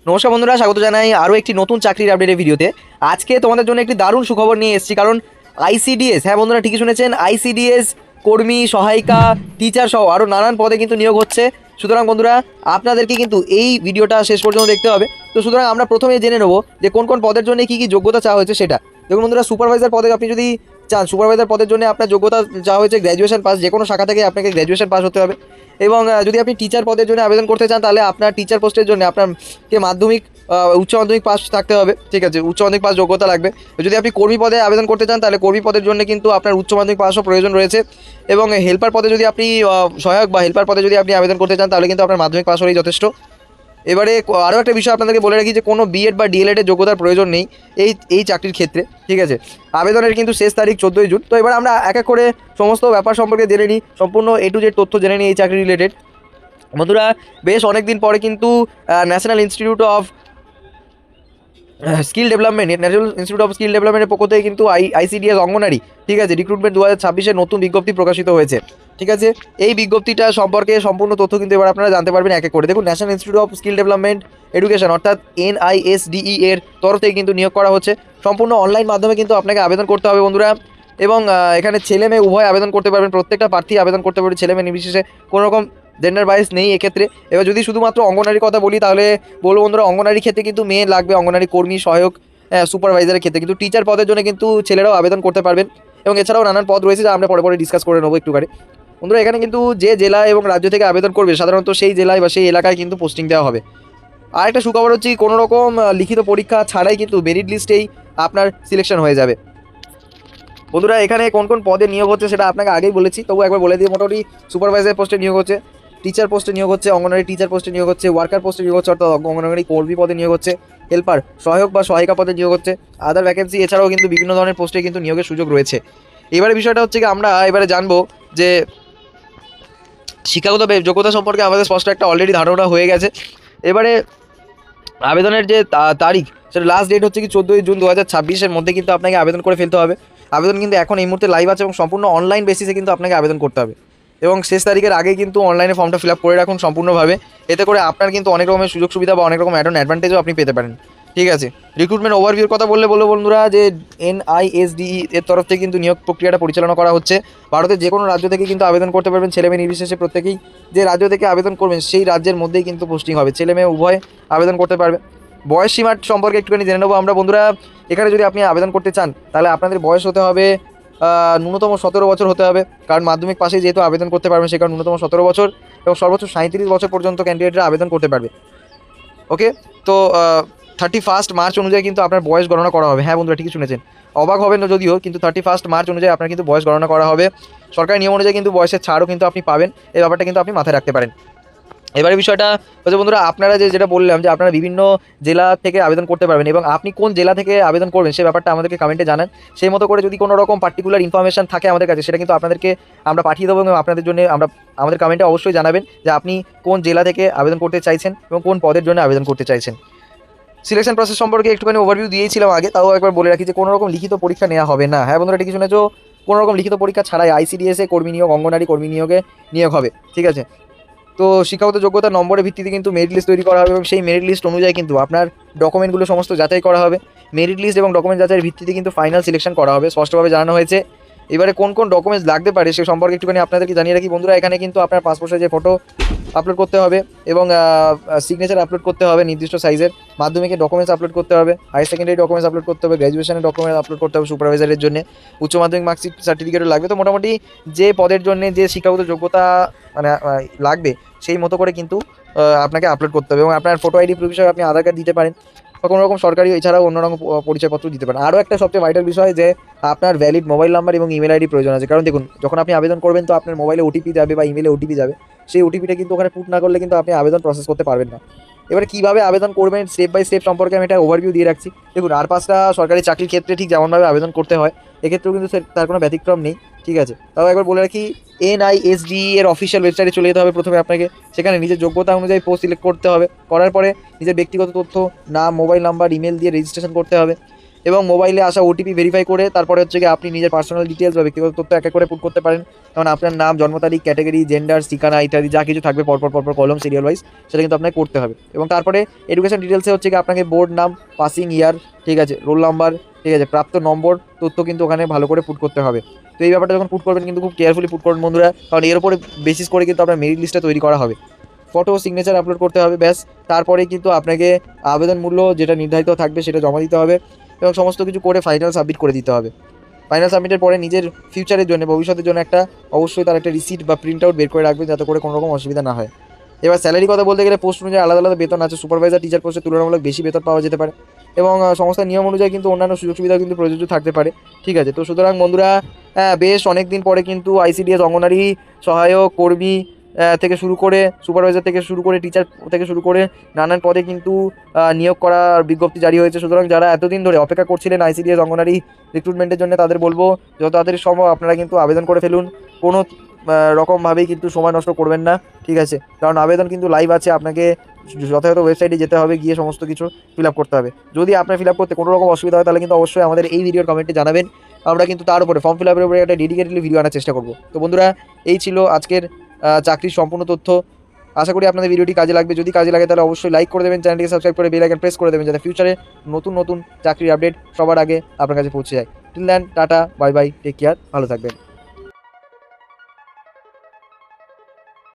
নমস্কার বন্ধুরা, স্বাগত জানাই আরও একটি নতুন চাকরির আপডেটের ভিডিওতে। আজকে তোমাদের জন্য একটি দারুণ সুখবর নিয়ে এসেছি, কারণ আইসিডিএস, হ্যাঁ বন্ধুরা ঠিকই শুনেছেন, আইসিডিএস কর্মী, সহায়িকা, টিচার সহ আরও নানান পদে কিন্তু নিয়োগ হচ্ছে। সুতরাং বন্ধুরা আপনাদেরকে কিন্তু এই ভিডিওটা শেষ পর্যন্ত দেখতে হবে। তো সুতরাং আমরা প্রথমে জেনে নেবো যে কোন কোন পদের জন্য কী কী যোগ্যতা চাওয়া হয়েছে সেটা। দেখুন বন্ধুরা, সুপারভাইজার পদে আপনি যদি চান, সুপারভাইজার পদের জন্য আপনার যোগ্যতা চাওয়া হয়েছে গ্র্যাজুয়েশন পাস, যে কোনো শাখা থেকে আপনাকে গ্র্যাজুয়েশন পাস হতে হবে। এবং যদি আপনি টিচার পদের জন্য আবেদন করতে চান, তাহলে আপনার টিচার পোস্টের জন্য আপনাকে মাধ্যমিক উচ্চ মাধ্যমিক পাস থাকতে হবে, ঠিক আছে, উচ্চ মাধ্যমিক পাস যোগ্যতা লাগবে। যদি আপনি কর্মী পদে আবেদন করতে চান, তাহলে কর্মী পদের জন্য কিন্তু আপনার উচ্চ মাধ্যমিক পাসও প্রয়োজন রয়েছে। এবং হেল্পার পদে যদি আপনি সহায়ক বা হেল্পার পদে যদি আপনি আবেদন করতে চান, তাহলে কিন্তু আপনার মাধ্যমিক পাস হলেই যথেষ্ট। এবারে আরও একটা বিষয় আপনাদেরকে বলে রাখি যে কোনো বিএড বা ডিএলএড এর যোগ্যতার প্রয়োজন নেই এই চাকরির ক্ষেত্রে, ঠিক আছে। আবেদনের কিন্তু শেষ তারিখ 14ই জুন। তো এবার আমরা এক এক করে সমস্ত ব্যাপার সম্পর্কে জেনে নিই, সম্পূর্ণ A to Z তথ্য জেনে নিই এই চাকরি রিলেটেড। বন্ধুরা, বেশ অনেক দিন পরে কিন্তু ন্যাশনাল ইনস্টিটিউট অফ স্কিল ডেভেলপমেন্টের পক্ষ থেকে কিন্তু আইসিডিএস অঙ্গনারী, ঠিক আছে, রিক্রুটমেন্ট 2026-এর নতুন বিজ্ঞপ্তি প্রকাশিত হয়েছে, ঠিক আছে। এই বিজ্ঞপ্তিটা সম্পর্কে সম্পূর্ণ তথ্য কিন্তু এবার আপনারা জানতে পারবেন এক এক করে। দেখুন, national institute of skill development education অর্থাৎ NISDE এর তরফ থেকে কিন্তু নিয়োগ করা হচ্ছে। সম্পূর্ণ অনলাইন মাধ্যমে কিন্তু আপনাকে আবেদন করতে হবে বন্ধুরা। এবং এখানে ছেলে মেয়ে উভয় আবেদন করতে পারবেন, প্রত্যেকটা প্রার্থী আবেদন করতে পারবে, ছেলে মেয়ে নির্বিশেষে, কোনো রকম জেন্ডার বাইস নেই এক্ষেত্রে। এবার যদি শুধুমাত্র অঙ্গনারীর কথা বলি, তাহলে বলবো বন্ধুরা, অঙ্গনারীর ক্ষেত্রে কিন্তু মেয়ে লাগবে, অঙ্গনারী কর্মী, সহায়ক, সুপারভাইজারের ক্ষেত্রে। কিন্তু টিচার পদের জন্য কিন্তু ছেলেরাও আবেদন করতে পারবেন। এবং এছাড়াও নানান পদ রয়েছে যা আমরা পরে পরে ডিসকাস করে নেবো একটুখানি। বন্ধুরা, এখানে কিন্তু যে জেলা এবং রাজ্য থেকে আবেদন করবে, সাধারণত সেই জেলায় বা সেই এলাকায় কিন্তু পোস্টিং দেওয়া হবে। আর একটা সুখবর হচ্ছে, কোনো রকম লিখিত পরীক্ষা ছাড়াই কিন্তু মেরিট লিস্টেই আপনার সিলেকশন হয়ে যাবে। বন্ধুরা, এখানে কোন কোন পদে নিয়োগ হচ্ছে সেটা আপনাকে আগেই বলেছি, তবু একবার বলে দিই। মোটামুটি সুপারভাইজার পোস্টে নিয়োগ হচ্ছে, টিচার পোস্টে নিয়োগ হচ্ছে, অঙ্গনওয়াড়ি টিচার পোস্টে নিয়োগ হচ্ছে, ওয়ার্কার পোস্টে নিয়োগ হচ্ছে অর্থাৎ অঙ্গনওয়াড়ি কর্মী পদে নিয়োগ হচ্ছে, হেল্পার, সহায়ক বা সহায়িকা পদে নিয়োগ হচ্ছে, আদার ভ্যাকেন্সি এছাড়াও কিন্তু বিভিন্ন ধরনের পোস্টে কিন্তু নিয়োগের সুযোগ রয়েছে। এবারে বিষয়টা হচ্ছে কি, আমরা এবারে জানবো যে শিক্ষাগত যোগ্যতা সম্পর্কে আমাদের স্পষ্ট একটা অলরেডি ধারণা হয়ে গেছে। এবারে আবেদনের যে তারিখ, সেটা লাস্ট ডেট হচ্ছে কি 14ই জুন 2026-এর মধ্যে কিন্তু আপনাকে আবেদন করে ফেলতে হবে। আবেদন কিন্তু এখন এই মুহূর্তে লাইভ আছে এবং সম্পূর্ণ অনলাইন বেসিসে কিন্তু আপনাকে আবেদন করতে হবে। এবং শেষ তারিখের আগে কিন্তু অনলাইনে ফর্মটা ফিল আপ করে রাখুন সম্পূর্ণভাবে। এতে করে আপনার কিন্তু অনেক রকমের সুযোগ সুবিধা বা অনেক রকম অ্যাডভান্টেজও আপনি পেতে পারেন, ঠিক আছে। রিক্রুটমেন্ট ওভারভিউর কথা বলবো বন্ধুরা, যে NISDE এর তরফ থেকে কিন্তু নিয়োগ প্রক্রিয়াটা পরিচালনা করা হচ্ছে। ভারতের যে কোনো রাজ্য থেকে কিন্তু আবেদন করতে পারবেন, ছেলে মেয়ে নির্বিশেষে। প্রত্যেকেই যে রাজ্য থেকে আবেদন করবেন সেই রাজ্যের মধ্যেই কিন্তু পোস্টিং হবে, ছেলে মেয়ে উভয় আবেদন করতে পারবে। বয়স সীমার সম্পর্কে একটুখানি জেনে নেবো আমরা বন্ধুরা। এখানে যদি আপনি আবেদন করতে চান, তাহলে আপনাদের বয়স হতে হবে ন্যূনতম 17 বছর হতে হবে, কারণ মাধ্যমিক পাশে যেহেতু আবেদন করতে পারবেন, সে কারণ ন্যূনতম 17 বছর এবং সর্বোচ্চ 37 বছর পর্যন্ত ক্যান্ডিডেটরা আবেদন করতে পারবে। ওকে, তো 31 মার্চ অনুযায়ী কিন্তু আপনার বয়স গণনা করা হবে। হ্যাঁ বন্ধুরা, ঠিকই শুনেছেন, অবাক হবেন না যদিও, কিন্তু 31 মার্চ অনুযায়ী আপনার কিন্তু বয়স গণনা করা হবে। সরকারি নিয়ম অনুযায়ী কিন্তু বয়সের ছাড়ও কিন্তু আপনি পাবেন, এই ব্যাপারটা কিন্তু আপনি মাথায় রাখতে পারেন। এবারে বিষয়টা হচ্ছে বন্ধুরা, আপনারা যেটা বললাম যে আপনারা বিভিন্ন জেলা থেকে আবেদন করতে পারবেন, এবং আপনি কোন জেলা থেকে আবেদন করবেন সেই ব্যাপারটা আমাদেরকে কমেন্টে জানান। সেই মতো করে যদি কোনো রকম পার্টিকুলার ইনফরমেশন থাকে আমাদের কাছে, সেটা কিন্তু আপনাদেরকে আমরা পাঠিয়ে দেবো, এবং আপনাদের জন্য আমাদের কমেন্টে অবশ্যই জানাবেন যে আপনি কোন জেলা থেকে আবেদন করতে চাইছেন এবং কোন পদের জন্য আবেদন করতে চাইছেন। সিলেকশন প্রসেস সম্পর্কে একটুখানি ওভারভিউ দিয়েছিলাম আগে, তাও একবার বলে রাখি যে কোনো রকম লিখিত পরীক্ষা নেওয়া হবে না। হ্যাঁ বন্ধুরা, ঠিকই শুনেছো, কোনো রকম লিখিত পরীক্ষা ছাড়াই আইসিডিএস এ কর্মী নিয়োগ, অঙ্গনারী কর্মী নিয়োগে নিয়োগ হবে, ঠিক আছে। তো শিক্ষাগত যোগ্যতা নম্বরের ভিত্তিতে কিন্তু মেরিট লিস্ট তৈরি করা হবে, এবং সেই মেরিট লিস্ট অনুযায়ী কিন্তু আপনার ডকুমেন্টগুলো সমস্ত যাচাই করা হবে। মেরিট লিস্ট এবং ডকুমেন্ট যাচাইয়ের ভিত্তিতে কিন্তু ফাইনাল সিলেকশন করা হবে, স্পষ্টভাবে জানানো হয়েছে। এবারে কোন কোন ডকুমেন্টস লাগতে পারে সে সম্পর্কে একটুখানি আপনাদেরকে জানিয়ে রাখি বন্ধুরা। এখানে কিন্তু আপনার পাসপোর্ট সাইজের ফটো আপলোড করতে হবে, এবং সিগনেচার আপলোড করতে হবে নির্দিষ্ট সাইজের, মাধ্যমিকের ডকুমেন্টস আপলোড করতে হবে, হায়ার সেকেন্ডারি ডকুমেন্টস আপলোড করতে হবে, গ্র্যাজুয়েশনের ডকুমেন্টস আপলোড করতে হবে সুপারভাইজারের জন্য, উচ্চ মাধ্যমিক মার্কশিট সার্টিফিকেটও লাগবে। তো মোটামুটি যে পদের জন্য যে শিক্ষাগত যোগ্যতা মানে লাগবে সেই মতো করে কিন্তু আপনাকে আপলোড করতে হবে, এবং আপনার ফটো আইডি প্রুফ হিসাবে আপনি আধার কার্ড দিতে পারেন বা কোনো রকম সরকারি এছাড়াও অন্য রকম পরিচয়পত্র দিতে পারেন। আরও একটা সবচেয়ে ভাইটাল বিষয় যে আপনার ভ্যালিড মোবাইল নাম্বার এবং ইমেল আইডি প্রয়োজন আছে, কারণ দেখুন, যখন আপনি আবেদন করবেন তো আপনার মোবাইলে ওটিপি যাবে বা ইমেলে ওটিপি যাবে, সেই ওটিপিটা কিন্তু ওখানে পুট না করলে কিন্তু আপনি আবেদন প্রসেস করতে পারবেন না। এবারে কীভাবে আবেদন করবেন স্টেপ বাই স্টেপ সম্পর্কে আমি একটা ওভারভিউ দিয়ে রাখছি। দেখুন, আর 5টা সরকারি চাকরির ক্ষেত্রে ঠিক যেমনভাবে আবেদন করতে হয়, এক্ষেত্রেও কিন্তু তার কোনো ব্যতিক্রম নেই, ঠিক আছে। তাও একবার বলে রাখি, NISDE এর অফিসিয়াল ওয়েবসাইটে চলে যেতে হবে প্রথমে আপনাকে। সেখানে নিজের যোগ্যতা অনুযায়ী পোস্ট সিলেক্ট করতে হবে, করার পরে নিজের ব্যক্তিগত তথ্য, নাম, মোবাইল নাম্বার, ইমেল দিয়ে রেজিস্ট্রেশন করতে হবে। এবং মোবাইলে আসা ওটিপি ভেরিফাই করে তারপরে হচ্ছে কি আপনি নিজের পার্সোনাল ডিটেলস বা ব্যক্তিগত তথ্য এক এক করে পুট করতে পারেন। যেমন আপনার নাম, জন্ম তারিখ, ক্যাটাগরি, জেন্ডার, ঠিকানা ইত্যাদি যা কিছু থাকবে পরপর কলম সিরিয়াল ওয়াইজ, সেটা কিন্তু আপনাকে করতে হবে। এবং তারপরে এডুকেশন ডিটেলসে হচ্ছে কি আপনাকে বোর্ড নাম, পাসিং ইয়ার, ঠিক আছে, রোল নাম্বার, ঠিক আছে, প্রাপ্ত নম্বর তথ্য কিন্তু ওখানে ভালো করে পুট করতে হবে। তো এই ব্যাপারটা যখন পুট করবেন কিন্তু খুব কেয়ারফুলি পুট করবেন বন্ধুরা, কারণ এর উপরে বেসিস করে কিন্তু আপনার মেরিট লিস্টটা তৈরি করা হবে। ফটো, সিগনেচার আপলোড করতে হবে, ব্যাস। তারপরে কিন্তু আপনাকে আবেদন মূল্য যেটা নির্ধারিত থাকবে সেটা জমা দিতে হবে এবং সমস্ত কিছু করে ফাইনাল সাবমিট করে দিতে হবে। ফাইনাল সাবমিটের পরে নিজের ফিউচারের জন্য, ভবিষ্যতের জন্য একটা অবশ্যই তার একটা রিসিট বা প্রিন্ট আউট বের করে রাখবেন, যাতে করে কোনো রকম অসুবিধা না হয়। এবার স্যালারি কথা বলতে গেলে পোস্ট অনুযায়ী আলাদা আলাদা বেতন আছে। সুপারভাইজার, টিচার পোস্টে তুলনামূলক বেশি বেতন পাওয়া যেতে পারে এবং সংস্থার নিয়ম অনুযায়ী কিন্তু অন্যান্য সুযোগ সুবিধাও কিন্তু প্রযোজ্য থাকতে পারে, ঠিক আছে। তো সুতরাং বন্ধুরা, বেশ অনেক দিন পরে কিন্তু আইসিডিএস অঙ্গনারী সহায়ক কর্মী থেকে শুরু করে সুপারভাইজার থেকে শুরু করে টিচার থেকে শুরু করে নানান পদে কিন্তু নিয়োগ করার বিজ্ঞপ্তি জারি হয়েছে। সুতরাং যারা এতদিন ধরে অপেক্ষা করছিলেন আইসিডিএস অঙ্গনারী রিক্রুটমেন্টের জন্য, তাদের বলবো যত তাড়াতাড়ি সম্ভব আপনারা কিন্তু আবেদন করে ফেলুন। কোনো রকমভাবেই কিন্তু সময় নষ্ট করবেন না, ঠিক আছে, কারণ আবেদন কিন্তু লাইভ আছে। আপনাকে যথাযথ ওয়েবসাইটে যেতে হবে, গিয়ে সমস্ত কিছু ফিল আপ করতে হবে। যদি আপনার ফিল আপ করতে কোনো রকম অসুবিধা হয় তাহলে কিন্তু অবশ্যই আমাদের এই ভিডিওর কমেন্টে জানাবেন। আমরা কিন্তু তার উপরে ফর্ম ফিল আপের উপরে একটা ডেডিকেটেডলি ভিডিও আনার চেষ্টা করব। তো বন্ধুরা, এই ছিল আজকের চাকরির সম্পূর্ণ তথ্য। আশা করি আপনাদের ভিডিওটি কাজে লাগবে। যদি কাজে লাগে তাহলে অবশ্যই লাইক করে দেবেন, চ্যানেলটিকে সাবস্ক্রাইব করে বেল আইকন প্রেস করে দেবেন, যাতে ফিউচারে নতুন নতুন চাকরির আপডেট সবার আগে আপনার কাছে পৌঁছে যায়। Till then, tata, bye bye, take care, ভালো থাকবেন।